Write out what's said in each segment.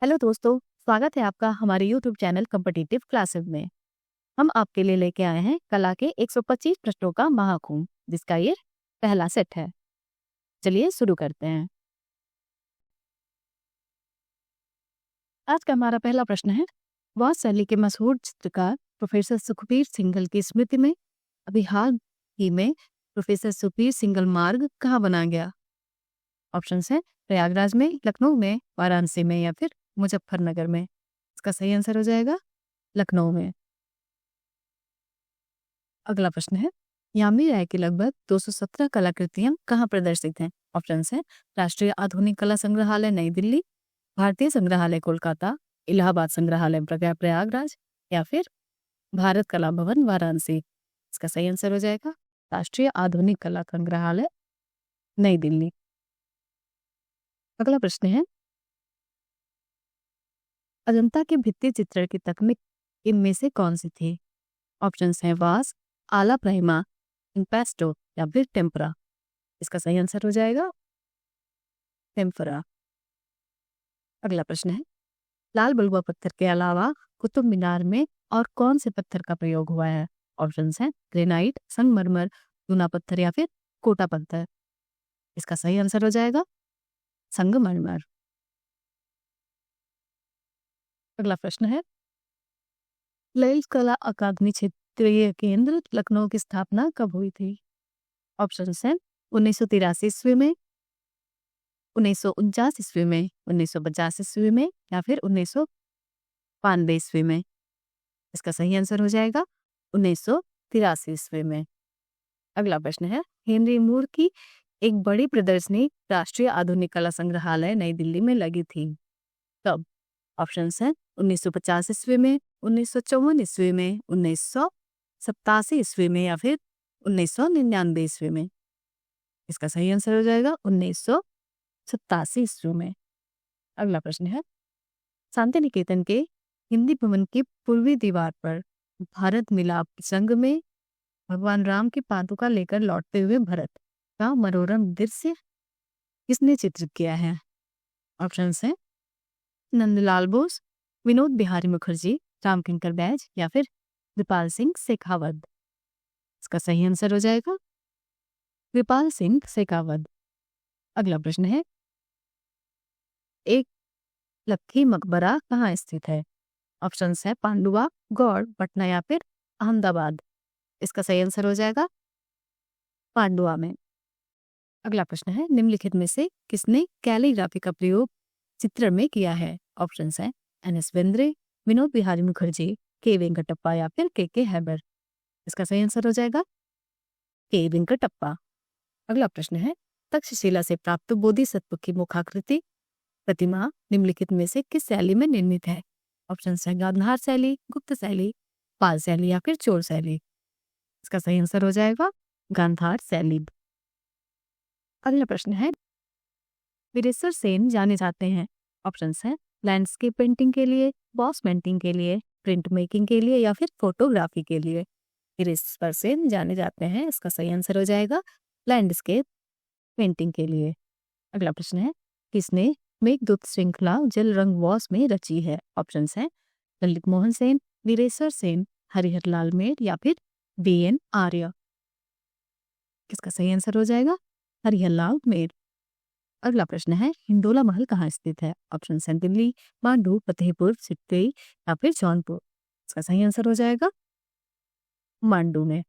Hello दोस्तों, स्वागत है आपका हमारे यूट्यूब चैनल कॉम्पिटिटिव क्लासेस में। हम आपके लिए लेके आए हैं कला के 125 प्रश्नों का महाकुंभ, जिसका ये पहला सेट है। चलिए शुरू करते हैं। आज का हमारा पहला प्रश्न है, वह शैली के मशहूर चित्रकार प्रोफेसर सुखबीर सिंघल की स्मृति में अभी हाल ही में प्रोफेसर सुखबीर सिंघल मार्ग कहाँ बनाया गया? ऑप्शन है प्रयागराज में, लखनऊ में, वाराणसी में या फिर मुजफ्फरनगर में। इसका सही आंसर हो जाएगा लखनऊ में। अगला प्रश्न है, यामी राय की लगभग 217 कलाकृतियां कहाँ प्रदर्शित हैं? ऑप्शन है राष्ट्रीय आधुनिक कला संग्रहालय नई दिल्ली, भारतीय संग्रहालय कोलकाता, इलाहाबाद संग्रहालय प्रयागराज या फिर भारत कला भवन वाराणसी। इसका सही आंसर हो जाएगा राष्ट्रीय आधुनिक कला संग्रहालय नई दिल्ली। अगला प्रश्न है, अजंता के भित्ति चित्रण की तकनीक इनमें से कौन सी थी? ऑप्शन है वास, आला प्राइमा, इम्पेस्टो या फिर टेम्परा। इसका सही आंसर हो जाएगा टेम्परा। अगला प्रश्न है, लाल बलुआ पत्थर के अलावा कुतुब मीनार में और कौन से पत्थर का प्रयोग हुआ है? ऑप्शन है ग्रेनाइट, संगमरमर, चूना पत्थर या फिर कोटा पत्थर। इसका सही आंसर हो जाएगा संगमरमर। अगला प्रश्न है, ललित कला अकादमी क्षेत्रीय केंद्र लखनऊ की स्थापना कब हुई थी? ऑप्शन है 1983 ईस्वी में, 1949 ईस्वी में, 1950 ईस्वी में या फिर 1992 ईस्वी में। इसका सही आंसर हो जाएगा 1983 ईस्वी में। अगला प्रश्न है, हेनरी मूर की एक बड़ी प्रदर्शनी राष्ट्रीय आधुनिक कला संग्रहालय नई दिल्ली में लगी थी कब? ऑप्शन है 1950 ईस्वी में, 1954 ईस्वी में, 1987 ईस्वी में या फिर 1999 ईस्वी में। इसका सही आंसर हो जाएगा 1987 ईस्वी में। अगला प्रश्न है, शांति निकेतन के हिंदी भवन की पूर्वी दीवार पर भारत मिलाप संघ में भगवान राम की पादुका लेकर लौटते हुए भरत का मनोरम दृश्य किसने चित्रित किया है? ऑप्शन है नंदलाल बोस, विनोद बिहारी मुखर्जी, रामकिंकर बैज या फिर कृपाल सिंह शेखावत। इसका सही आंसर हो जाएगा कृपाल सिंह शेखावत। अगला प्रश्न है, एक लखी मकबरा कहाँ स्थित है? ऑप्शन है पांडुआ, गौड़, पटना या फिर अहमदाबाद। इसका सही आंसर हो जाएगा पांडुआ में। अगला प्रश्न है, निम्नलिखित में से किसने कैलीग्राफी का प्रयोग चित्र में किया है? ऑप्शन है एन.एस. बेंद्रे, विनोद बिहारी मुखर्जी, के वेंकटप्पा या फिर के हैबर। इसका सही आंसर हो जाएगा के वेंकटप्पा। अगला प्रश्न है, तक्षशिला से प्राप्त बोधिसत्व की मुखाकृति प्रतिमा निम्नलिखित में से किस शैली में निर्मित है? ऑप्शन है गांधार शैली, गुप्त शैली, पाल शैली या फिर चोल शैली। इसका सही आंसर हो जाएगा गांधार शैली। अगला प्रश्न है, वीरेश्वर सेन जाने जाते हैं? ऑप्शन है लैंडस्केप पेंटिंग के लिए, बॉस पेंटिंग के लिए, प्रिंट मेकिंग के लिए या फिर फोटोग्राफी के लिए। वीरेश्वर सेन जाने जाते हैं, इसका सही आंसर हो जाएगा लैंडस्केप पेंटिंग के लिए। अगला प्रश्न है, किसने मेघदूत श्रृंखला जल रंग वॉस में रची है? ऑप्शन है ललित मोहन सेन, वीरेश्वर सेन, हरिहर लाल मेर या फिर बी.एन. आर्य। किसका सही आंसर हो जाएगा हरिहर लाल मेर। अगला प्रश्न है, हिंडोला महल कहाँ स्थित है? ऑप्शन है दिल्ली, मांडू, फतेहपुर सिकरी या फिर जौनपुर। इसका सही आंसर हो जाएगा मांडू में।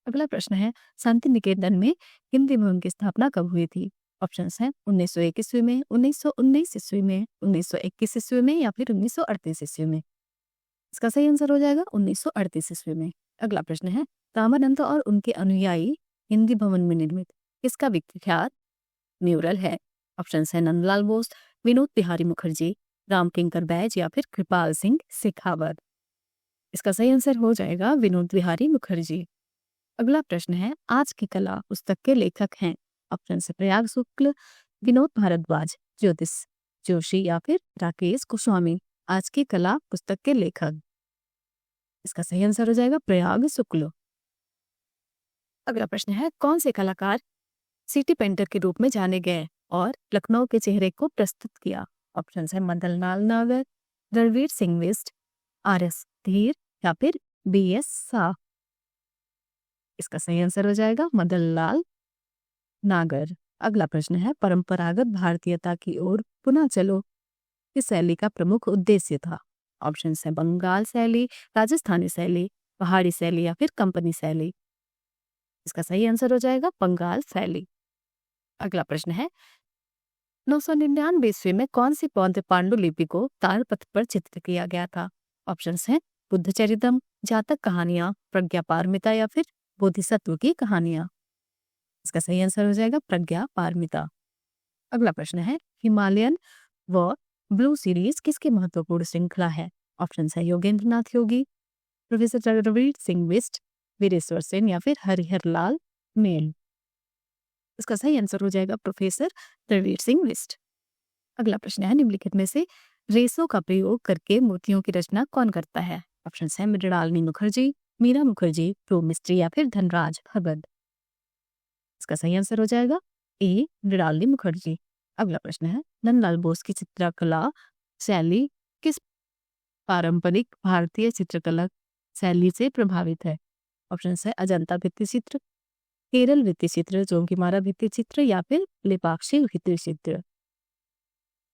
अगला प्रश्न है, शांति निकेतन में हिंदी भवन की स्थापना कब हुई थी? ऑप्शन है 1901 ईस्वी में, 1919 ईस्वी में, 1921 ईस्वी में या फिर 1938 ईस्वी में। इसका सही आंसर हो जाएगा 1938 ईस्वी में। अगला प्रश्न है, रामानंद और उनके अनुयायी हिंदी भवन में निर्मित किसका विख्यात म्यूरल है? ऑप्शन है नंदलाल बोस, विनोद बिहारी मुखर्जी, रामकिंकर बैज या फिर कृपाल सिंह शेखावत। इसका सही आंसर हो जाएगा विनोद बिहारी मुखर्जी। अगला प्रश्न है, आज की कला पुस्तक के लेखक हैं? ऑप्शन से प्रयाग शुक्ल, विनोद भारद्वाज, ज्योतिष जोशी या फिर राकेश गोस्वामी। आज की कला पुस्तक के लेखक। इसका सही आंसर हो जाएगा प्रयाग शुक्ल। अगला प्रश्न है, कौन से कलाकार सिटी पेंटर के रूप में जाने गए और लखनऊ के चेहरे को प्रस्तुत किया? ऑप्शन है मदन लाल नागर, रणवीर सिंह बिष्ट, RS धीर या फिर BS शाह। इसका सही आंसर हो जाएगा मदन लाल नागर। अगला प्रश्न है परंपरागत भारतीयता की ओर पुनः चलो इस शैली का प्रमुख उद्देश्य था। ऑप्शन है बंगाल शैली, राजस्थानी शैली, पहाड़ी शैली या फिर कंपनी शैली। इसका सही आंसर हो जाएगा बंगाल शैली। अगला प्रश्न है 999 ईस्वी में कौन सी बौद्ध पांडुलिपि को ताड़पत्र पर चित्र किया गया था। ऑप्शन है बुद्ध चरितम, जातक कहानियां, प्रज्ञा पारमिता या फिर बोधिसत्व की कहानियां। इसका सही आंसर हो जाएगा प्रज्ञा पारमिता। अगला प्रश्न है हिमालयन व ब्लू सीरीज किसकी महत्वपूर्ण श्रृंखला है। ऑप्शन है योगेंद्र नाथ योगी, प्रोफेसर रणवीर सिंह बिष्ट, वीरेश्वर सेन या फिर हरिहर लाल मेल। इसका सही आंसर हो जाएगा प्रोफेसर रणवीर सिंह बिष्ट। अगला प्रश्न है निम्नलिखित में से रेसों का प्रयोग करके मूर्तियों की रचना कौन करता है। ऑप्शन है मृणालिनी मुखर्जी, मीरा मुखर्जी, प्रो मिस्त्री या फिर धनराज भगत। इसका सही आंसर हो जाएगा ए मृणालिनी मुखर्जी। अगला प्रश्न है नंदलाल बोस की चित्रकला शैली किस पारंपरिक भारतीय चित्रकला शैली से प्रभावित है। ऑप्शन है अजंता भित्ति चित्र, केरल भित्ति चित्र, जोंकीमारा भित्ति चित्र या फिर लेपाक्षी भित्ति चित्र।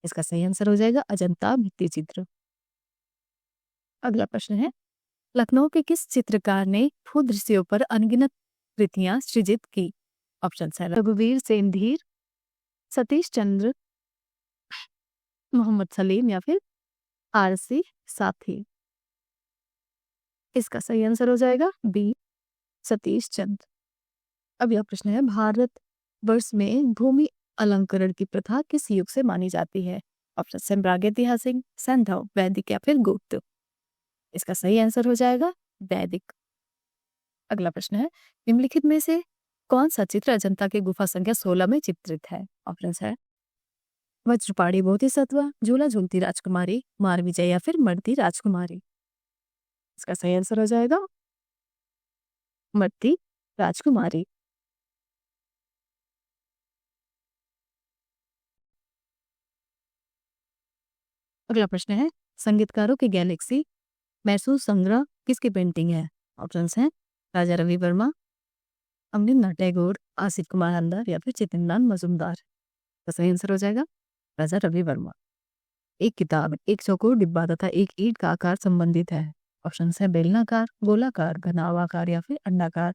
इसका सही आंसर हो जाएगा अजंता भित्ति चित्र। अगला प्रश्न है लखनऊ के किस चित्रकार ने भूदृश्यों पर अनगिनत कृतियां सृजित की। ऑप्शन है रघुवीर सेन धीर, सतीश चंद्र, मोहम्मद सलीम या फिर RC साथी। इसका सही आंसर हो जाएगा बी सतीश चंद्र। अब यह प्रश्न है भारत वर्ष में भूमि अलंकरण की प्रथा किस युग से मानी जाती है। ऑप्शन है प्रागैतिहासिक, सैंधव, वैदिक या फिर गुप्त। इसका सही आंसर हो जाएगा वैदिक। अगला प्रश्न है निम्नलिखित में से कौन सा चित्र अजंता की गुफा संख्या 16 में चित्रित है। ऑप्शन है वज्रपाणी बोधिसत्व, झूला झूलती राजकुमारी, मार विजय या फिर मरती राजकुमारी। इसका सही आंसर हो जाएगा मरती राजकुमारी। अगला प्रश्न है संगीतकारों की गैलेक्सी मैसूर संग्रह किसकी पेंटिंग है। ऑप्शन है राजा रवि वर्मा, अमरिंदर टैगोर, आसिफ कुमार अंदर या फिर चितनलाल मजूमदार। तो सही आंसर हो जाएगा राजा रवि वर्मा। एक किताब, एक चौकोर डिब्बा तथा एक ईंट का आकार संबंधित है। ऑप्शन है बेलनाकार, गोलाकार, घनाभाकार या फिर अंडाकार।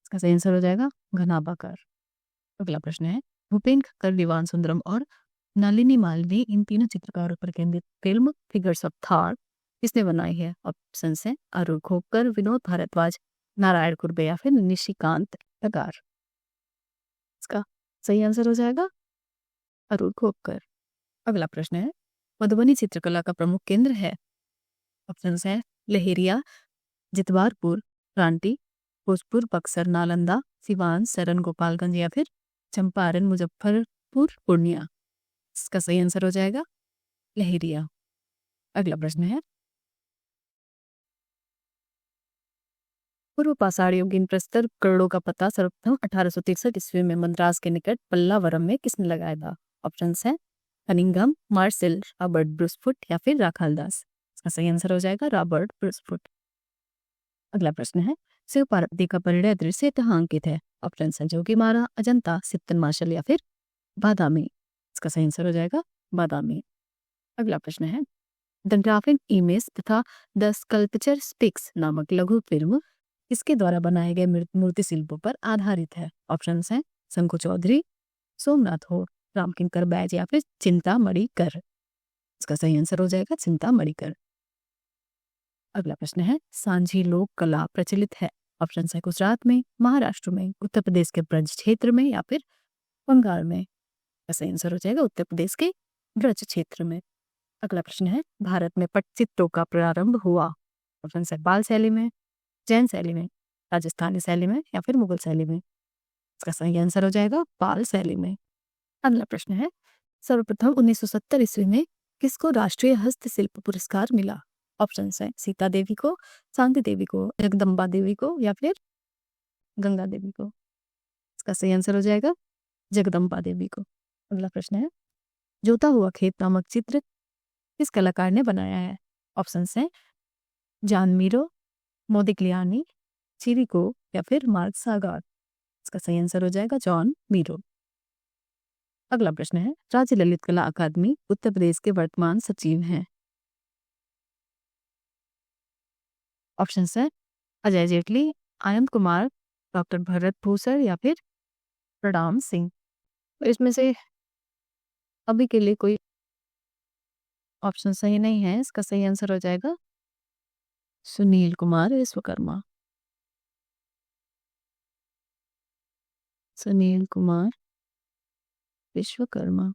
इसका सही आंसर हो जाएगा घनाभाकार। अगला प्रश्न है भूपेन खक्कर, दीवान सुंदरम और नलिनी मालिनी इन तीनों चित्रकारों पर केंद्रित फिल्म फिगर्स ऑफ थॉट किसने बनाई है। ऑप्शन है अरुण खोपकर, विनोद भारद्वाज, नारायण कुर्बे या फिर निशिकांत लगार। इसका सही आंसर हो जाएगा अरुण खोपकर। अगला प्रश्न है मधुबनी चित्रकला का प्रमुख केंद्र है। ऑप्शन है लहेरिया, जितवारपुर, रांटी, भोजपुर, बक्सर, नालंदा, सिवान, सरन, गोपालगंज या फिर चंपारण, मुजफ्फरपुर, पूर्णिया। इसका सही आंसर हो जाएगा लहेरिया। अगला प्रश्न है पूर्व पाषाण युगीन प्रस्तर करोड़ों का पता सर्वप्रथम 1863 ईस्वी में मद्रास के निकट पल्लावरम में किसने लगाया था। ऑप्शन है कनिंघम, मार्सेल, रॉबर्ट ब्रूसफुट या फिर राखालदास। इसका सही आंसर हो जाएगा रॉबर्ट ब्रूसफुट। अगला प्रश्न है शिव पार्वती का परिणय दृश्य कहाँ अंकित है। ऑप्शन है जोगीमारा, अजंता, सिप्तन मार्शल या फिर बादामी। इसका सही आंसर हो जाएगा बादामी। अगला प्रश्न है द ग्राफिक इमेज तथा द स्कल्पचर स्पिक्स नामक लघु फिल्म किसके द्वारा बनाए गए मूर्ति शिल्पों पर आधारित है। ऑप्शन है शंकु चौधरी, सोमनाथ हो, रामकिंकर बैज या फिर चिंतामणि कर। इसका सही आंसर हो जाएगा चिंतामणि कर। अगला प्रश्न है सांझी लोक कला प्रचलित है। ऑप्शन है गुजरात में, महाराष्ट्र में, उत्तर प्रदेश के ब्रज क्षेत्र में या फिर बंगाल में। सही आंसर हो जाएगा उत्तर प्रदेश के ब्रज क्षेत्र में। अगला प्रश्न है भारत में पटचित्रों का प्रारंभ हुआ। ऑप्शन है पाल शैली में, जैन शैली में, राजस्थानी शैली में या फिर मुगल शैली में। इसका सही आंसर हो जाएगा पाल शैली में। अगला प्रश्न है सर्वप्रथम 1970 ईस्वी में किसको राष्ट्रीय हस्तशिल्प पुरस्कार मिला। ऑप्शन है सीता देवी को, शांति देवी को, जगदम्बा देवी को या फिर गंगा देवी को। इसका सही आंसर हो जाएगा जगदम्बा देवी को। अगला प्रश्न है जोता हुआ खेत नामक चित्र किस कलाकार ने बनाया है? ऑप्शन है जॉन मीरो, मोदिग्लियानी, चिरिको या फिर मार्क सागार। इसका सही आंसर हो जाएगा जॉन मीरो। अगला प्रश्न है, राज्य ललित कला अकादमी उत्तर प्रदेश के वर्तमान सचिव हैं। ऑप्शन है अजय जेटली, आनंद कुमार, डॉक्टर भरत भूसर या फिर प्रणाम सिंह। तो इसमें से अभी के लिए कोई ऑप्शन सही नहीं है। इसका सही आंसर हो जाएगा सुनील कुमार विश्वकर्मा। सुनील कुमार विश्वकर्मा।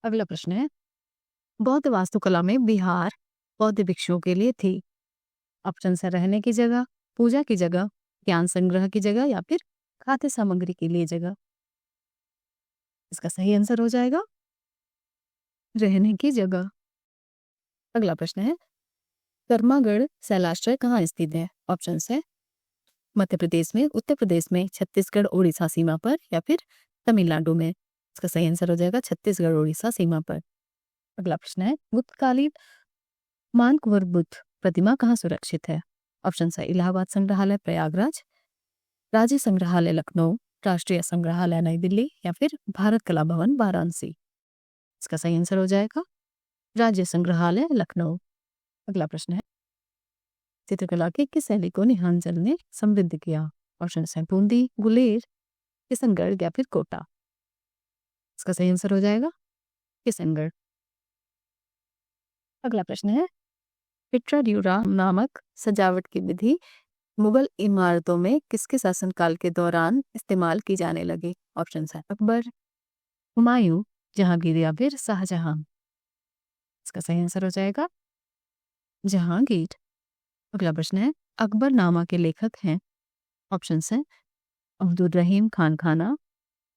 अगला प्रश्न है, बौद्ध वास्तुकला में विहार बौद्ध भिक्षुओं के लिए थी। ऑप्शन है रहने की जगह, पूजा की जगह, ज्ञान संग्रह की जगह या फिर खाद्य सामग्री के लिए जगह। इसका सही आंसर हो जाएगा रहने की जगह। अगला प्रश्न है, कर्मागढ़ शैलाश्रय कहाँ स्थित है? ऑप्शन है मध्य प्रदेश में, उत्तर प्रदेश में, छत्तीसगढ़ उड़ीसा सीमा पर या फिर तमिलनाडु में। इसका सही आंसर हो जाएगा छत्तीसगढ़ उड़ीसा सीमा पर। अगला प्रश्न है, गुप्तकालीन मानकुवर बुद्ध प्रतिमा कहाँ सुरक्षित है? ऑप्शन है इलाहाबाद संग्रहालय प्रयागराज, राज्य संग्रहालय लखनऊ, राष्ट्रीय संग्रहालय नई दिल्ली या फिर भारत कला भवन वाराणसी। इसका सही आंसर हो जाएगा राज्य संग्रहालय लखनऊ। अगला प्रश्न है, चित्रकला की किस शैली को निहांचल ने समृद्ध किया? ऑप्शन है बूंदी, गुलेर, किशनगढ़ या फिर कोटा। इसका सही आंसर हो जाएगा किशनगढ़। अगला प्रश्न है, पिट्राड्यूरा नामक सजावट की विधि मुगल इमारतों में किसके शासनकाल के दौरान इस्तेमाल की जाने लगी? ऑप्शन है अकबर, हुमायूं, जहांगीर या फिर शाहजहां। इसका सही आंसर हो जाएगा जहांगीर। अगला प्रश्न है, अकबर नामा के लेखक हैं। ऑप्शन है अब्दुल रहीम खान खाना,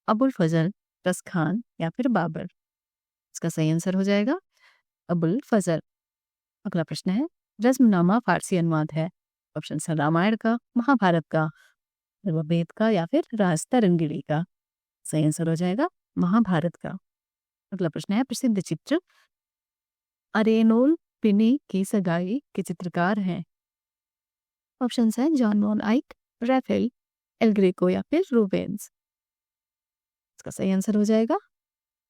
अबुल फजल रस खान या फिर बाबर। इसका सही आंसर हो जाएगा अबुल फजल। अगला प्रश्न है, रज्मनामा फारसी अनुवाद है। ऑप्शन है रामायण का, महाभारत का, वेद का या फिर राजतरंगिणी का। सही आंसर हो जाएगा महाभारत का। अगला प्रश्न है, प्रसिद्ध चित्र अरेनोल पिनी की सगाई के चित्रकार हैं। ऑप्शन है जॉन वॉन आइक, रैफेल, एल ग्रेको या फिर रूबेंस। इसका सही आंसर हो जाएगा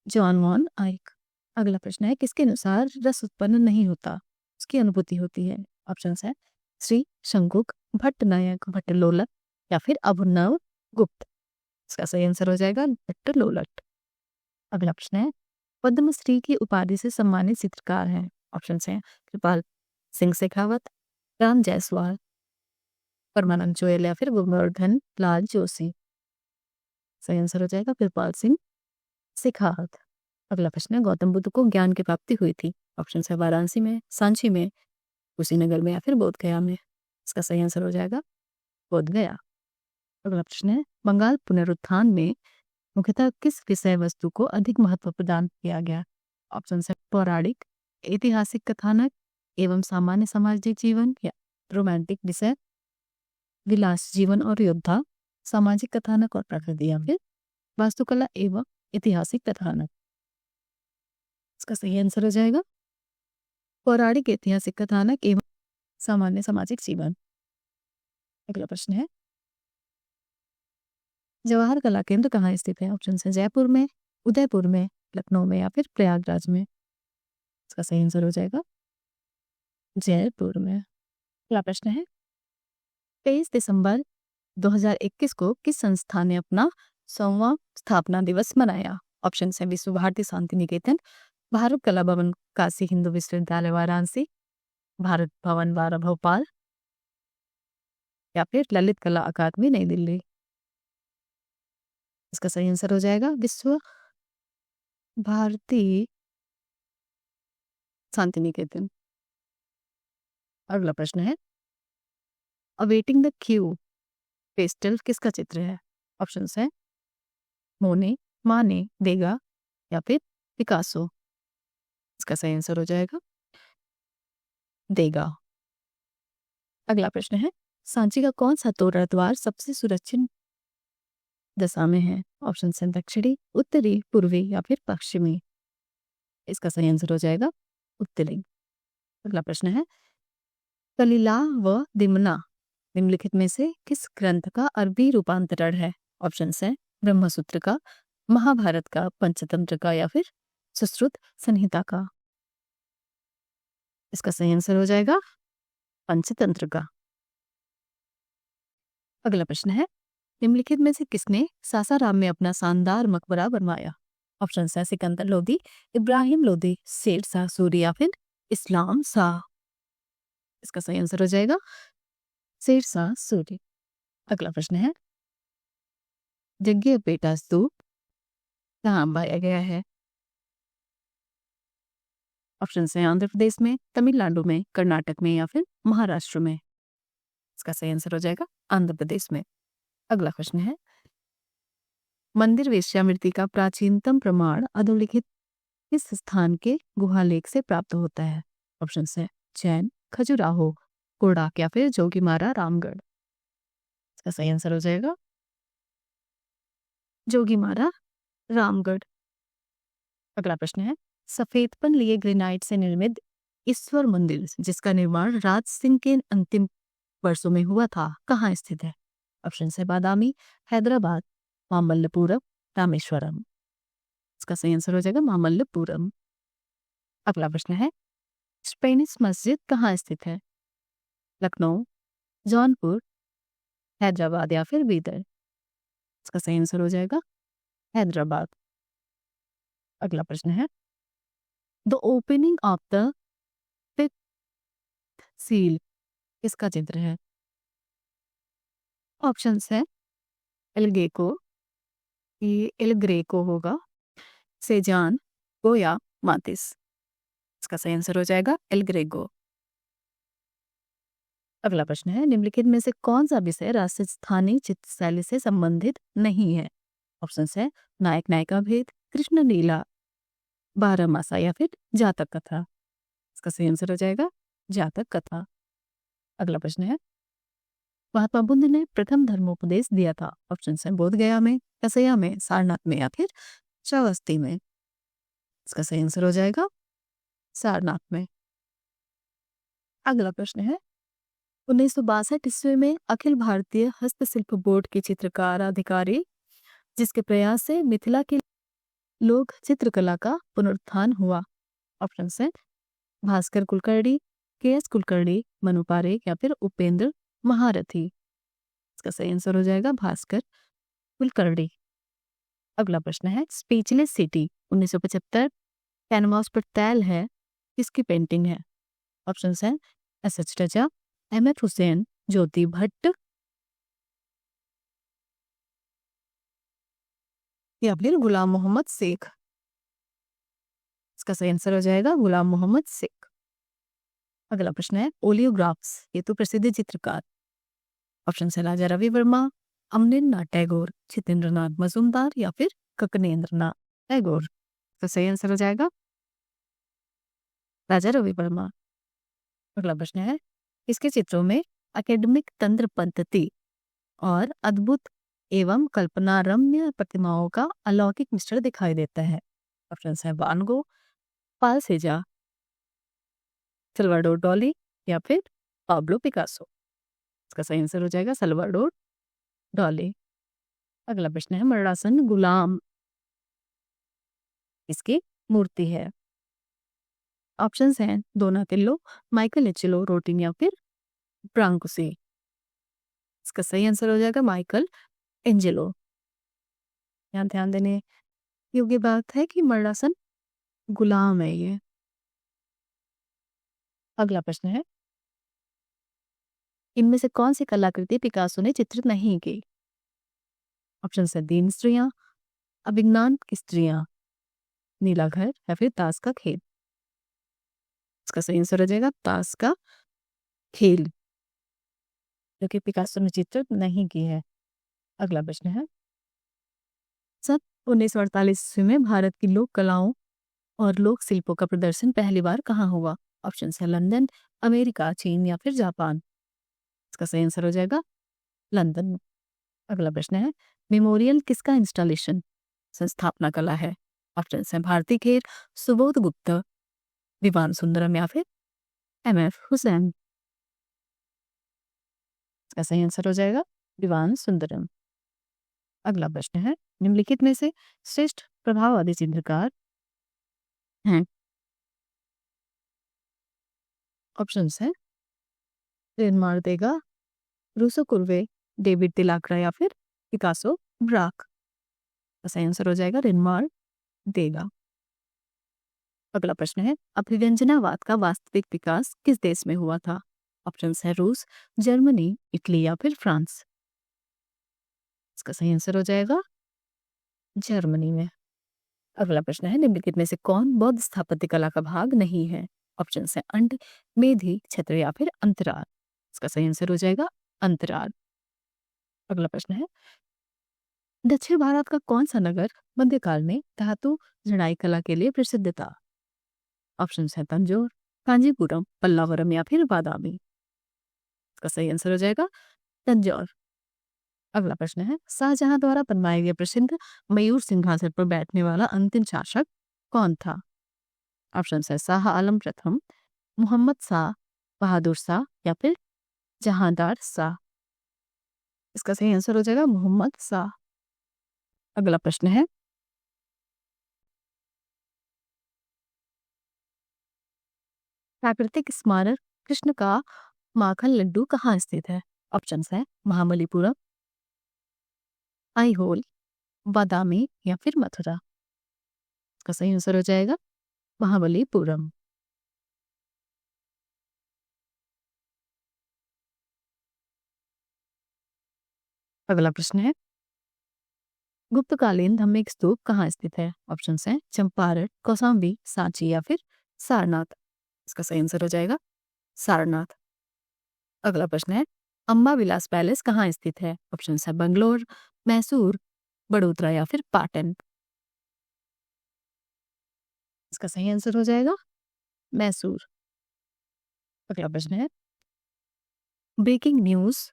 जॉन वॉन आइक। अगला प्रश्न है, किसके अनुसार रस उत्पन्न नहीं होता, उसकी अनुभूति होती है? ऑप्शन है श्री शंकुक, भट्टनायक, भट्टलोलक या फिर अभिनव गुप्त। इसका सही आंसर हो जाएगा भट्टलोलक। अगला प्रश्न है, पद्मश्री की उपाधि से सम्मानित चित्रकार हैं। ऑप्शन है कृपाल सिंह शेखावत, राम जायसवाल, परमानंद जोयल या फिर गोवर्धन लाल जोशी। सही आंसर हो जाएगा कृपाल सिंह शेखावत। अगला प्रश्न है, गौतम बुद्ध को ज्ञान की प्राप्ति हुई थी। ऑप्शन है वाराणसी में, सांची में, कुशीनगर में या फिर बोध गया में। इसका सही आंसर हो जाएगा बोध गया। अगला प्रश्न है, बंगाल पुनरुत्थान में मुख्यतः किस विषय वस्तु को अधिक महत्व प्रदान किया गया? ऑप्शन है पौराणिक, ऐतिहासिक कथानक एवं सामान्य सामाजिक जीवन या रोमांटिक विषय, विलास जीवन और योद्धा, सामाजिक कथानक और प्रकृति या फिर वास्तुकला एवं ऐतिहासिक कथानक। इसका सही आंसर हो जाएगा पौराणिक, ऐतिहासिक कथानक एवं सामान्य सामाजिक जीवन। अगला प्रश्न है, जवाहर कला केंद्र कहाँ स्थित है? ऑप्शन है जयपुर में, उदयपुर में, लखनऊ में या फिर प्रयागराज में। इसका सही आंसर हो जाएगा जयपुर में। अगला प्रश्न है, 23 दिसंबर 2021 को किस संस्था ने अपना 100वां स्थापना दिवस मनाया? ऑप्शन है विश्व भारती शांति निकेतन, भारत कला भवन काशी हिंदू विश्वविद्यालय वाराणसी, भारत भवन वारा भोपाल या फिर ललित कला अकादमी नई दिल्ली। इसका सही आंसर हो जाएगा विश्व भारती शांति निकेतन। अगला प्रश्न है, अवेटिंग द क्यू पेस्टल किसका चित्र है? ऑप्शन है मोने, माने, देगा या फिर पिकासो। इसका सही आंसर हो जाएगा देगा। अगला प्रश्न है, सांची का कौन सा तोरण द्वार सबसे सुरक्षित दशा में है? ऑप्शन है दक्षिणी, उत्तरी, पूर्वी या फिर पश्चिमी। इसका सही आंसर हो जाएगा उत्तरी। अगला प्रश्न है, कलिला व दिमना निम्नलिखित में से किस ग्रंथ का अरबी रूपांतरण है? ऑप्शन है ब्रह्मसूत्र का, महाभारत का, पंचतंत्र का या फिर सुश्रुत संहिता का। इसका सही आंसर हो जाएगा पंचतंत्र का। अगला प्रश्न है, निम्नलिखित में से किसने सासाराम में अपना शानदार मकबरा बनवाया? ऑप्शन है सिकंदर लोदी, इब्राहिम लोदी, शेर शाह सूरी या फिर इस्लाम शाह। इसका सही आंसर हो जाएगा शेर शाह सूरी। अगला प्रश्न है, जग्गियापेटा स्तूप कहाँ पाया गया है? ऑप्शन है आंध्र प्रदेश में, तमिलनाडु में, कर्नाटक में या फिर महाराष्ट्र में। इसका सही आंसर हो जाएगा आंध्र प्रदेश में। अगला प्रश्न है, मंदिर वेश्यामृति का प्राचीनतम प्रमाण अधोलिखित किस स्थान के गुहालेख से प्राप्त होता है? ऑप्शन है जैन, खजुराहो, कोडाक या फिर जोगीमारा रामगढ़। इसका सही आंसर हो जाएगा जोगीमारा रामगढ़। अगला प्रश्न है, सफेदपन लिए ग्रेनाइट से निर्मित ईश्वर मंदिर जिसका निर्माण राज सिंह के अंतिम वर्षों में हुआ था कहाँ स्थित है? ऑप्शन है बादामी, हैदराबाद, मामल्लपुरम, रामेश्वरम। इसका सही आंसर हो जाएगा मामल्लपुरम। अगला प्रश्न है, स्पेनिश मस्जिद कहाँ स्थित है? लखनऊ, जौनपुर, हैदराबाद या फिर बीदर। इसका सही आंसर हो जाएगा हैदराबाद। अगला प्रश्न है, the opening of the fifth seal किसका चित्र है? ऑप्शन है एल गेको, ये एल ग्रेको होगा, सेजान, गोया, मातिस। इसका सही आंसर हो जाएगा एल ग्रेगो। अगला प्रश्न है, निम्नलिखित में से कौन सा विषय राजस्थानी चित्रशैली से संबंधित नहीं है? ऑप्शन है नायक नायिका भेद, कृष्ण लीला, बारहमासा या फिर जातक कथा। इसका सही आंसर हो जाएगा जातक कथा। अगला प्रश्न है, महात्मा बुद्ध ने प्रथम धर्मोपदेश दिया था? ऑप्शन है बोध गया में, कसया में, सारनाथ में या फिर श्रावस्ती में। इसका सही आंसर हो जाएगा सारनाथ में। अगला प्रश्न है, 1962 ईस्वी में अखिल भारतीय हस्तशिल्प बोर्ड के चित्रकार अधिकारी जिसके प्रयास से मिथिला की लोक चित्रकला का पुनरुत्थान हुआ? ऑप्शन है भास्कर कुलकर्णी, के.एस. कुलकर्णी, मनु पारेख या फिर उपेंद्र महारथी। इसका सही आंसर हो जाएगा भास्कर कुलकर्णी। अगला प्रश्न है, स्पीचलेस सिटी 1975 कैनवास पर तैल है किसकी पेंटिंग है? ऑप्शन है एस.एच. रजा, एम.एफ. हुसैन, ज्योति भट्ट या फिर गुलाम मोहम्मद शेख। इसका सही आंसर हो जाएगा गुलाम मोहम्मद शेख। अगला प्रश्न है, ओलियोग्राफ्स ये तो प्रसिद्ध चित्रकार। ऑप्शन है राजा रवि वर्मा, अमरिंद्रनाथ टैगोर, जितेंद्रनाथ मजूमदार या फिर ककनेंद्रनाथ टैगोर। तो सही आंसर हो जाएगा राजा रवि वर्मा। अगला प्रश्न है, इसके चित्रों में एकेडमिक तंत्र पद्धति और अद्भुत एवं कल्पनारम्य प्रतिमाओं का अलौकिक मिश्रण दिखाई देता है? ऑप्शन है वान गो, पाल सेजा, सल्वाडोर डॉली या फिर पाब्लो पिकासो। इसका सही आंसर हो जाएगा सल्वाडोर डॉली। अगला प्रश्न है, मर्रासन गुलाम इसकी मूर्ति है? ऑप्शंस हैं डोनाटेल्लो, माइकल एंजेलो, रोटिन या फिर ब्रांकुसी। इसका सही आंसर हो जाएगा माइकल एंजेलो। यहाँ ध्यान देने योग्य बात है कि मर्रासन गुलाम है ये। अगला प्रश्न है, इनमें से कौन सी कलाकृति पिकासो ने चित्रित नहीं की? ऑप्शन है दीन स्त्रियां, अभिज्ञान की स्त्रियां, नीला घर या फिर ताश का खेल। इसका सही आंसर हो जाएगा ताश का खेल, जो कि पिकासो ने चित्रित नहीं की है। अगला प्रश्न है, सन 1948 ईस्वी में भारत की लोक कलाओं और लोक शिल्पों का प्रदर्शन पहली बार कहाँ हुआ? ऑप्शन है लंदन, अमेरिका, चीन या फिर जापान। इसका सही आंसर हो जाएगा लंदन में। अगला प्रश्न है, मेमोरियल किसका इंस्टॉलेशन संस्थापना कला है? ऑप्शन है भारती खेर, सुबोध गुप्ता, दीवान सुंदरम या फिर MF हुसैन। इसका सही आंसर हो जाएगा दीवान सुंदरम। अगला प्रश्न है, निम्नलिखित में से श्रेष्ठ प्रभाववादी चित्रकार हैं? ऑप्शंस हैं रेनमार देगा, रूसो कुर्वे, डेविड तिलाक्रा या फिर पिकासो ब्राक। तो सही आंसर हो जाएगा रेनमार देगा। अगला प्रश्न है, अभिव्यंजनावाद का वास्तविक विकास किस देश में हुआ था? ऑप्शंस है रूस, जर्मनी, इटली या फिर फ्रांस। इसका सही आंसर हो जाएगा जर्मनी में। अगला प्रश्न है, निम्नलिखित में से कौन बौद्ध स्थापत्य कला का भाग नहीं है? ऑप्शन है अंड, मेधि, छत्र या फिर अंतराल। इसका सही आंसर हो जाएगा अंतराल। अगला प्रश्न है, दक्षिण भारत का कौन सा नगर मध्यकाल में धातु जड़ाई कला के लिए प्रसिद्ध था? ऑप्शन है तंजौर, कांजीपुरम, पल्लावरम या फिर बादामी। इसका सही आंसर हो जाएगा तंजौर। अगला प्रश्न है, शाहजहां द्वारा बनवाए गए प्रसिद्ध मयूर सिंहासन पर बैठने वाला अंतिम शासक कौन था? ऑप्शन है शाह आलम प्रथम, मोहम्मद शाह बहादुर शाह या फिर जहांदार शाह। इसका सही आंसर हो जाएगा मोहम्मद शाह। अगला प्रश्न है, प्राकृतिक स्मारक कृष्ण का माखन लड्डू कहाँ स्थित है? ऑप्शन है महाबलीपुरम, आईहोल, बादामी या फिर मथुरा। इसका सही आंसर हो जाएगा महाबलीपुरम। अगला प्रश्न है, गुप्तकालीन धम्मिक स्तूप कहाँ स्थित है? ऑप्शन है चंपारण, कौशाम्बी, सांची या फिर सारनाथ। इसका सही आंसर हो जाएगा सारनाथ। अगला प्रश्न है, अम्बा विलास पैलेस कहाँ स्थित है? ऑप्शन है बंगलोर, मैसूर, बड़ोदरा या फिर पाटन। इसका सही आंसर हो जाएगा मैसूर। अगला प्रश्न है, breaking news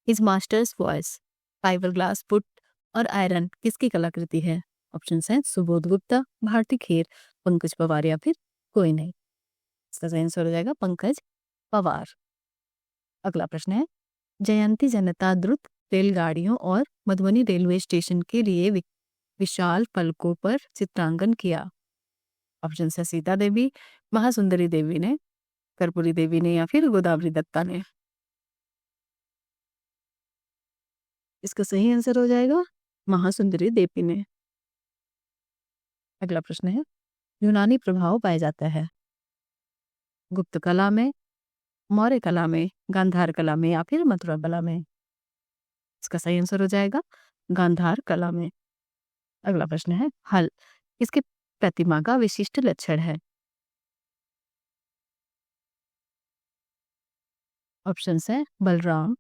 is master's voice, fibre glass foot और आयरन किसकी कलाकृति है? ऑप्शन है सुबोध गुप्ता, भारती खेर, पंकज पवार या फिर कोई नहीं। इसका सही आंसर हो जाएगा पंकज पवार। अगला प्रश्न है, जयंती जनता द्रुत रेलगाड़ियों और मधुबनी रेलवे स्टेशन के लिए विशाल फलकों पर चित्रांकन किया। ऑप्शन है सीता देवी, महासुंदरी देवी ने, कर्पूरी देवी ने या फिर गोदावरी दत्ता ने। इसका सही आंसर हो जाएगा महासुंदरी देवी ने। अगला प्रश्न है, यूनानी प्रभाव पाया जाता है गुप्त कला में, मौर्य कला में, गांधार कला में या फिर मथुरा कला में। इसका सही आंसर हो जाएगा गांधार कला में। अगला प्रश्न है, हल इसके प्रतिमा का विशिष्ट लक्षण है? ऑप्शन है बलराम,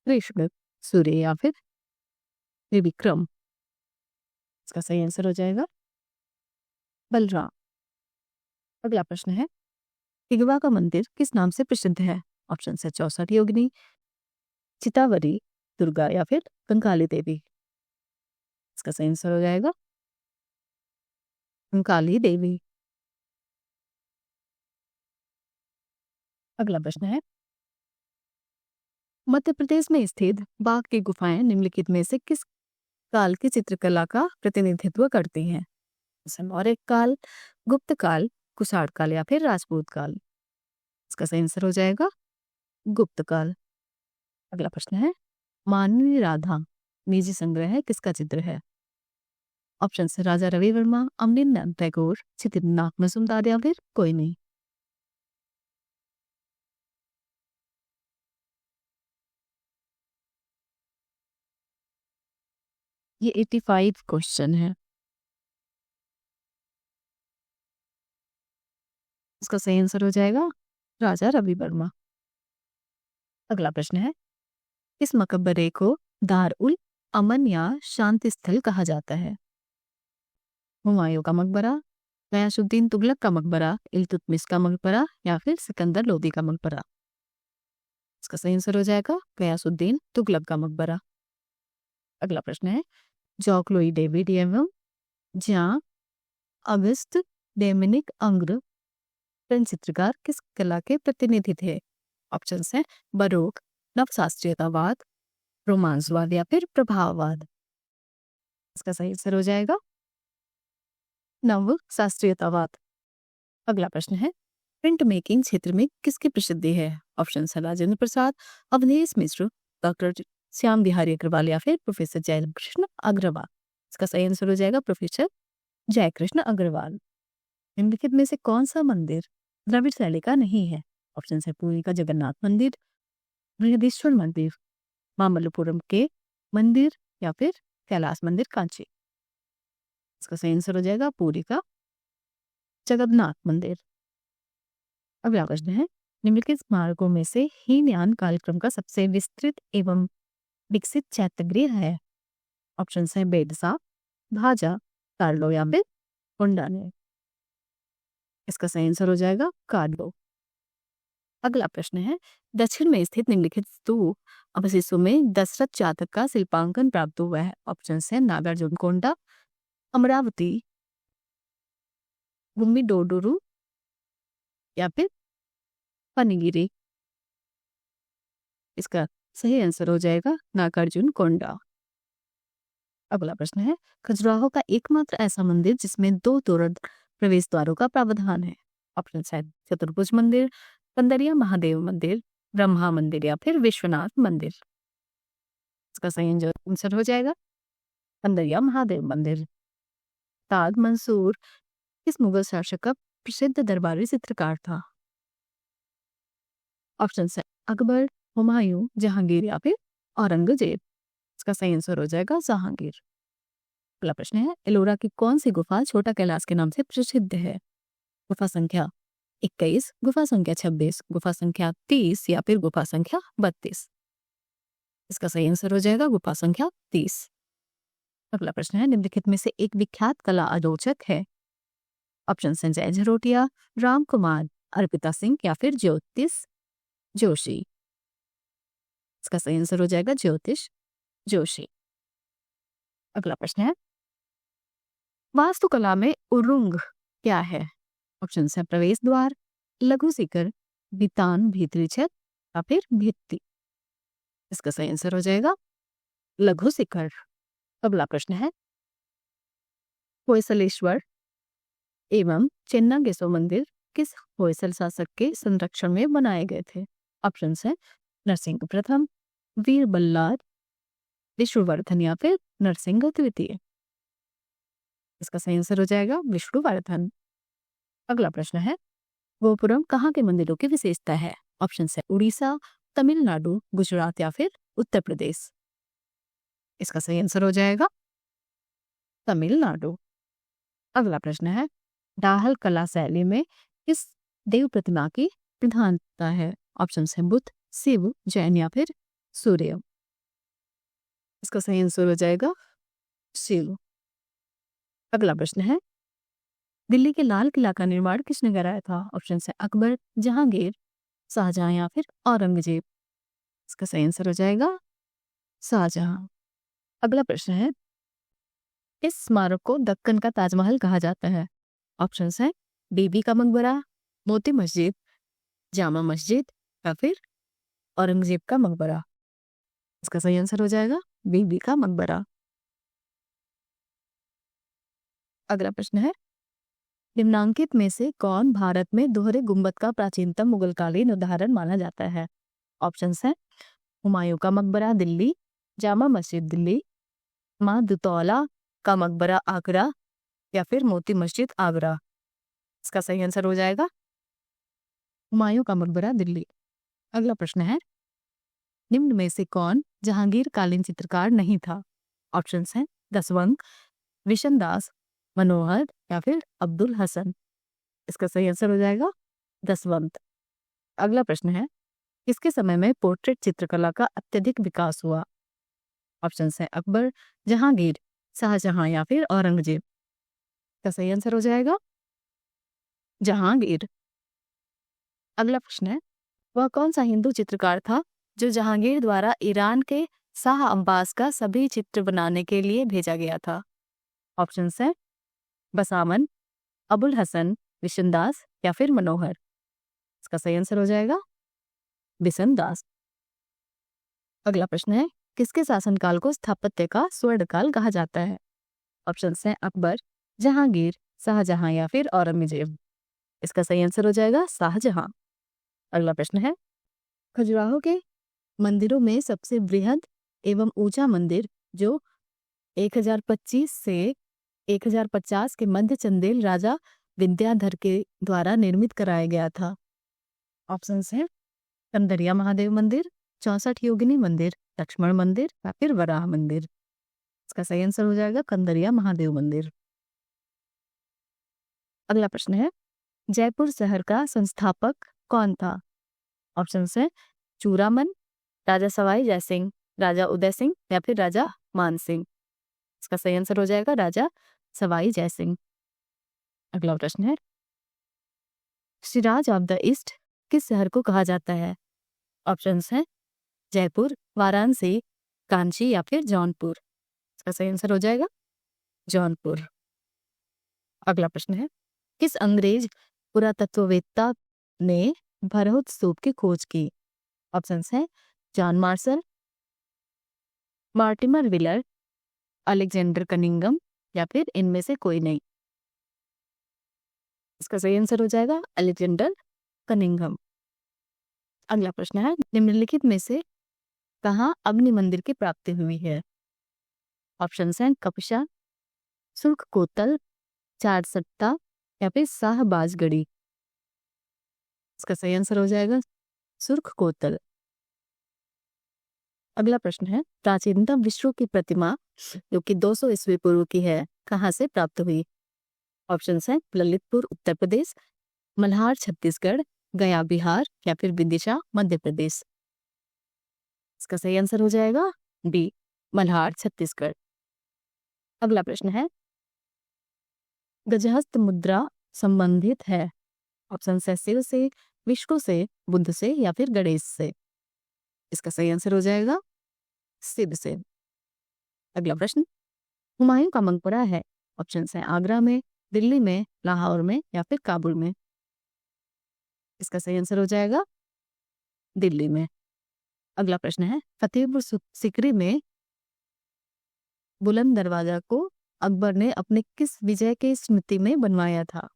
कृष्ण, सूर्य या फिर त्रिविक्रम। इसका सही आंसर हो जाएगा बलराम। अगला प्रश्न है, किगवा का मंदिर किस नाम से प्रसिद्ध है? ऑप्शन है 64 योगिनी, चितावरी, दुर्गा या फिर कंकाली देवी। इसका सही आंसर हो जाएगा कंकाली देवी। अगला प्रश्न है, मध्य प्रदेश में स्थित बाघ की गुफाएं निम्नलिखित में से किस काल की चित्रकला का प्रतिनिधित्व करती हैं? मौर्य काल, गुप्त काल, कुषाण काल या फिर राजपूत काल। इसका सही आंसर हो जाएगा गुप्त काल। अगला प्रश्न है, मानवी राधा निजी संग्रह किसका चित्र है? ऑप्शन है राजा रवि वर्मा, अमरिंदर टैगोर, चित्रनाथ मजुमदार या फिर कोई नहीं। ये 85 क्वेश्चन है। इसका सही आंसर हो जाएगा राजा रवि वर्मा। अगला प्रश्न है, इस मकबरे को दार उल अमन या शांति स्थल कहा जाता है? हुमायूं का मकबरा, गयासुद्दीन तुगलक का मकबरा, इल्तुतमिश का मकबरा या फिर सिकंदर लोदी का मकबरा। इसका सही आंसर हो जाएगा गयासुद्दीन तुगलक का मकबरा। अगला प्रश्न है जॉक-लुई डेविड एवं जॉन ऑगस्ट डोमिनिक अंग्र फ्रेंच चित्रकार किस कला के प्रतिनिधि थे? ऑप्शंस हैं बरोक, नवशास्त्रीयतावाद, रोमांसवाद या फिर प्रभाववाद। इसका सही आंसर हो जाएगा नव शास्त्रीयतावाद। अगला प्रश्न है प्रिंट मेकिंग क्षेत्र में किसकी प्रसिद्धि है? ऑप्शन है राजेंद्र प्रसाद, अवधेश मिश्र, डॉक्टर श्याम बिहारी अग्रवाल या फिर प्रोफेसर जयकृष्ण अग्रवाल। इसका सही आंसर हो जाएगा प्रोफेसर जयकृष्ण अग्रवाल। निम्नलिखित में से कौन सा मंदिर द्रविड़ शैली का नहीं है? ऑप्शन है पुरी का जगन्नाथ मंदिर, बृहदीश्वर मंदिर, मामल्लपुरम के मंदिर या फिर कैलाश मंदिर कांची। इसका सही आंसर हो जाएगा पुरी का जगन्नाथ मंदिर। अगला प्रश्न है निम्नलिखित स्मारकों में से हीनयान कालक्रम का सबसे विस्तृत एवं विकसित चैत्यगृह है? ऑप्शन है बेडसा, भाजा, कार्लो या फिर कुंडाने। इसका सही आंसर हो जाएगा कार्लो। अगला प्रश्न है दक्षिण में स्थित निम्नलिखित स्तूप अवशेषों में दशरथ जातक का शिल्पांकन प्राप्त हुआ है? ऑप्शन है नागार्जुनकोंडा, अमरावती, गुम्मीडोडुरु या फिर पनिगिरी। इसका सही आंसर हो जाएगा नागार्जुनकोंडा। अगला प्रश्न है खजुराहो का एकमात्र ऐसा मंदिर जिसमें 2 तोरण प्रवेश द्वारों का प्रावधान है? ऑप्शन है चतुर्भुज मंदिर, कंदरिया महादेव मंदिर, ब्रह्मा मंदिर या फिर विश्वनाथ मंदिर। इसका सही आंसर हो जाएगा कंदरिया महादेव मंदिर। ताज मंसूर किस मुगल शासक का प्रसिद्ध दरबारी चित्रकार था? ऑप्शन है अकबर, हुमायूं, जहांगीर या फिर औरंगजेब। इसका सही आंसर हो जाएगा जहांगीर। अगला प्रश्न है एलोरा की कौन सी गुफा छोटा कैलाश के नाम से प्रसिद्ध है? गुफा संख्या 21, गुफा संख्या 26, गुफा संख्या 30 या फिर गुफा संख्या 32। इसका सही आंसर हो जाएगा गुफा संख्या 30। अगला प्रश्न है निम्नलिखित में से एक विख्यात कला आलोचक है? ऑप्शन है जय झरोटिया, राम कुमार, अर्पिता सिंह या फिर ज्योतिष जोशी। इसका सही आंसर हो जाएगा ज्योतिष जोशी। अगला प्रश्न है वास्तुकला में उरुंग क्या है? ऑप्शन है प्रवेश द्वार, लघु शिखर, बितान भीतरी छत या फिर भित्ति। इसका सही आंसर हो जाएगा लघु शिखर। अगला प्रश्न है होयसलेश्वर एवं चेन्नागेसो मंदिर किस होयसल शासक के संरक्षण में बनाए गए थे? ऑप्शन है नरसिंह प्रथम, वीर बल्लाल, विष्णुवर्धन या फिर नरसिंह द्वितीय। इसका सही आंसर हो जाएगा विष्णुवर्धन। अगला प्रश्न है गोपुरम कहाँ के मंदिरों की विशेषता है? ऑप्शन है उड़ीसा, तमिलनाडु, गुजरात या फिर उत्तर प्रदेश। इसका सही आंसर हो जाएगा तमिलनाडु। अगला प्रश्न है डाहल कला शैली में किस देव प्रतिमा की प्रधानता है? ऑप्शन है बुद्ध, शिव, जैन या फिर सूर्य। इसका सही आंसर हो जाएगा शिव। अगला प्रश्न है दिल्ली के लाल किला का निर्माण किसने कराया था? ऑप्शन है अकबर, जहांगीर, शाहजहां या फिर औरंगजेब। इसका सही आंसर हो जाएगा शाहजहां। अगला प्रश्न है इस स्मारक को दक्कन का ताजमहल कहा जाता है? ऑप्शन है बीबी का मकबरा, मोती मस्जिद, जामा मस्जिद या फिर औरंगजेब का मकबरा। इसका सही आंसर हो जाएगा बीबी का मकबरा। अगला प्रश्न है निम्नांकित में से कौन भारत में दोहरे गुंबद का प्राचीनतम मुगलकालीन उदाहरण माना जाता है? ऑप्शन है हुमायूं का मकबरा दिल्ली, जामा मस्जिद दिल्ली, माँ दुतौला का मकबरा आगरा या फिर मोती मस्जिद आगरा। इसका सही आंसर हो जाएगा हुमायूं का मकबरा दिल्ली। अगला प्रश्न है निम्न में से कौन जहांगीर कालीन चित्रकार नहीं था? ऑप्शन है दसवंत, विशनदास, मनोहर या फिर अब्दुल हसन। इसका सही आंसर हो जाएगा दसवंत। अगला प्रश्न है किसके समय में पोर्ट्रेट चित्रकला का अत्यधिक विकास हुआ? ऑप्शन है अकबर, जहांगीर, शाहजहां या फिर औरंगजेब। इसका सही आंसर हो जाएगा जहांगीर। अगला प्रश्न है वह कौन सा हिंदू चित्रकार था जो जहांगीर द्वारा ईरान के शाह अब्बास का सभी चित्र बनाने के लिए भेजा गया था? ऑप्शन है बसामन, अबुल हसन, विशनदास या फिर मनोहर। इसका सही आंसर हो जाएगा बिशनदास। अगला प्रश्न है, किसके शासनकाल को स्थापत्य का स्वर्णकाल कहा जाता है? ऑप्शन है अकबर, जहांगीर, शाहजहां या फिर औरंगजेब। इसका सही आंसर हो जाएगा शाहजहां। अगला प्रश्न है, खजुराहो के मंदिरों में सबसे बृहद एवं ऊंचा मंदिर जो 1025 से 1050 के मध्य चंदेल राजा विद्याधर के द्वारा निर्मित कराया गया था? ऑप्शन है कंदरिया महादेव मंदिर, 64 योगिनी मंदिर, लक्ष्मण मंदिर या फिर वराह मंदिर। इसका सही आंसर हो जाएगा कंदरिया महादेव मंदिर। अगला प्रश्न है, जयपुर शहर का संस्थापक कौन था? ऑप्शन है चूरामन, राजा सवाई जयसिंह, राजा उदय सिंह या फिर राजा मान सिंह। इसका सही आंसर हो जाएगा राजा सवाई जयसिंह। अगला प्रश्न है, सिराज ऑफ द ईस्ट किस शहर को कहा जाता है? ऑप्शंस हैं जयपुर, वाराणसी, कांची या फिर जौनपुर। इसका सही आंसर हो जाएगा जौनपुर। अगला प्रश्न है, किस अंग्रेज पुरातत्ववेत्ता ने भरहुत स्तूप की खोज की? ऑप्शंस हैं John Marshall, Mortimer wheeler, Alexander Cunningham या फिर इनमें से कोई नहीं। इसका सही आंसर हो जाएगा अलेक्जेंडर कनिंगम। अगला प्रश्न है, निम्नलिखित में से कहाँ अग्नि मंदिर की प्राप्ति हुई है? ऑप्शन हैं कपशा, सुर्ख कोतल, चारसट्टा या फिर शाहबाजगढ़ी। इसका सही आंसर हो जाएगा सुर्ख कोतल। अगला प्रश्न है, प्राचीनतम विष्णु की प्रतिमा जो कि 200 ईस्वी पूर्व की है कहाँ से प्राप्त हुई? ऑप्शन हैं ललितपुर उत्तर प्रदेश, मल्हार छत्तीसगढ़, गया बिहार या फिर विदिशा मध्य प्रदेश। इसका सही आंसर हो जाएगा बी मल्हार छत्तीसगढ़। अगला प्रश्न है, गजहस्त मुद्रा संबंधित है? ऑप्शन है शिव से, विष्णु से, बुद्ध से या फिर गणेश से। इसका सही आंसर हो जाएगा शिव से। अगला प्रश्न, हुमायूं का मकबरा है? ऑप्शन है आगरा में, दिल्ली में, लाहौर में या फिर काबुल में। इसका सही आंसर हो जाएगा दिल्ली में। अगला प्रश्न है, फतेहपुर सिकरी में बुलंद दरवाजा को अकबर ने अपने किस विजय के स्मृति में बनवाया था?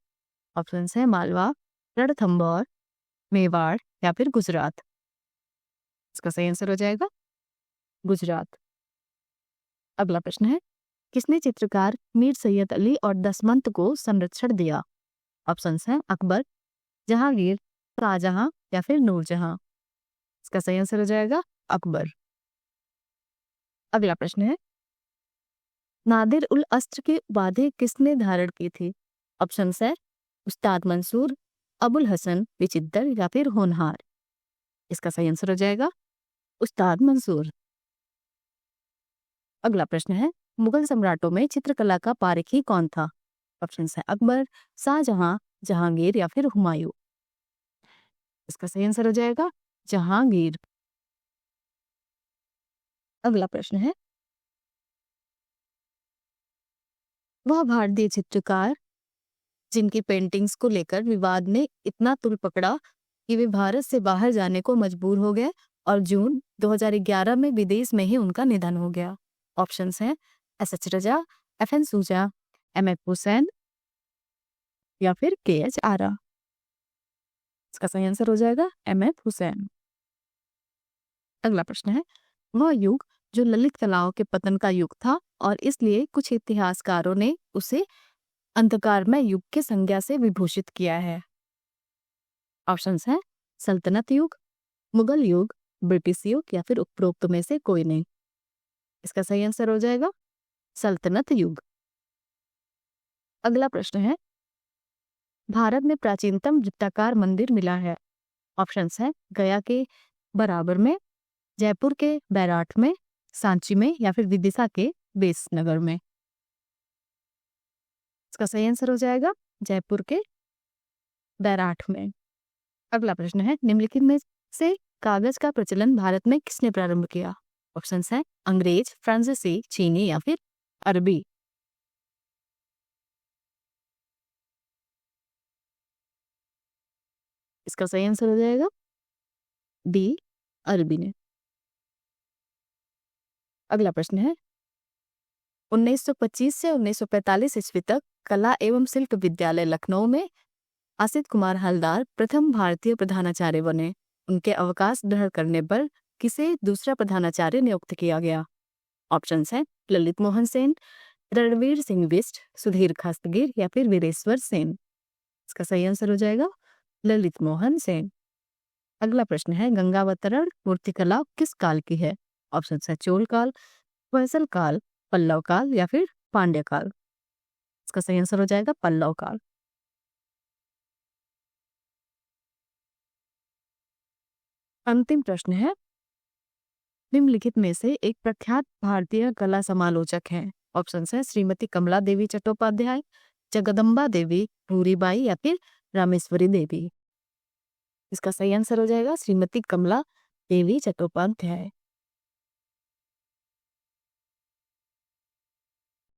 ऑप्शन है मालवा, रणथंभौर, मेवाड़ या फिर गुजरात। इसका सही आंसर हो जाएगा गुजरात। अगला प्रश्न है, किसने चित्रकार मीर सैयद अली और दसमंत को संरक्षण दिया? ऑप्शन है अकबर, जहांगीर, शाहजहां या फिर नूरजहां। इसका सही आंसर हो जाएगा अकबर। अगला प्रश्न है, नादिर उल अस्त्र की उपाधि किसने धारण की थी? ऑप्शन है उस्ताद मंसूर, अबुल हसन, विचित्तर या फिर होनहार। इसका सही आंसर हो जाएगा उस्ताद मंसूर। अगला प्रश्न है, मुगल सम्राटों में चित्रकला का पारखी कौन था? ऑप्शन है अकबर, शाहजहां, जहांगीर या फिर हुमायूं। इसका सही आंसर हो जाएगा जहांगीर। अगला प्रश्न है, वह भारतीय चित्रकार जिनकी पेंटिंग्स को लेकर विवाद ने इतना तुल पकड़ा कि वे भारत से बाहर जाने को मजबूर हो गए और जून 2011 में विदेश में ही उनका निधन हो गया। ऑप्शंस हैं एस.एच. रजा, एफ.एन. सूजा, एम.एफ. हुसैन या फिर के.एच. आरा। इसका सही आंसर हो जाएगा एम.एफ. हुसैन। अगला प्रश्न है, वह युग जो ललित कलाओं के पतन का युग था और इसलिए कुछ इतिहासकारों ने उसे अंधकारमय युग के संज्ञा से विभूषित किया है। ऑप्शंस हैं सल्तनत युग, मुगल युग, ब्रिटिश युग या फिर उपरोक्त में से कोई नहीं। इसका सही आंसर हो जाएगा सल्तनत युग। अगला प्रश्न है, भारत में प्राचीनतम वृत्ताकार मंदिर मिला है? ऑप्शंस हैं गया के बराबर में, जयपुर के बैराठ में, सांची में या फिर विदिशा के बेसनगर में। इसका सही आंसर हो जाएगा जयपुर के बैराठ में। अगला प्रश्न है, निम्नलिखित में से कागज का प्रचलन भारत में किसने प्रारंभ किया? ऑप्शंस हैं अंग्रेज, फ्रांसीसी, चीनी या फिर अरबी। इसका सही आंसर हो जाएगा डी, अरबी ने। अगला प्रश्न है 1925 से 1945 ईस्वी तक कला एवं शिल्प विद्यालय लखनऊ में आसित कुमार हलदार प्रथम भारतीय प्रधानाचार्य बने। उनके अवकाश ग्रहण करने पर किसे दूसरा प्रधानाचार्य नियुक्त किया गया? ऑप्शंस हैं ललित मोहन सेन, रणवीर सिंह बिष्ट, सुधीर खास्तगीर या फिर वीरेश्वर सेन। इसका सही आंसर हो जाएगा ललित मोहन सेन। अगला प्रश्न है गंगावतरण मूर्तिकला किस काल की है? ऑप्शन है चोल काल, होयसल काल, पल्लव काल या फिर पांड्य काल। इसका सही आंसर हो जाएगा पल्लव काल। अंतिम प्रश्न है निम्नलिखित में से एक प्रख्यात भारतीय कला समालोचक हैं। ऑप्शन है श्रीमती कमला देवी चट्टोपाध्याय, जगदम्बा देवी, भूरीबाई या फिर रामेश्वरी देवी। इसका सही आंसर हो जाएगा श्रीमती कमला देवी चट्टोपाध्याय।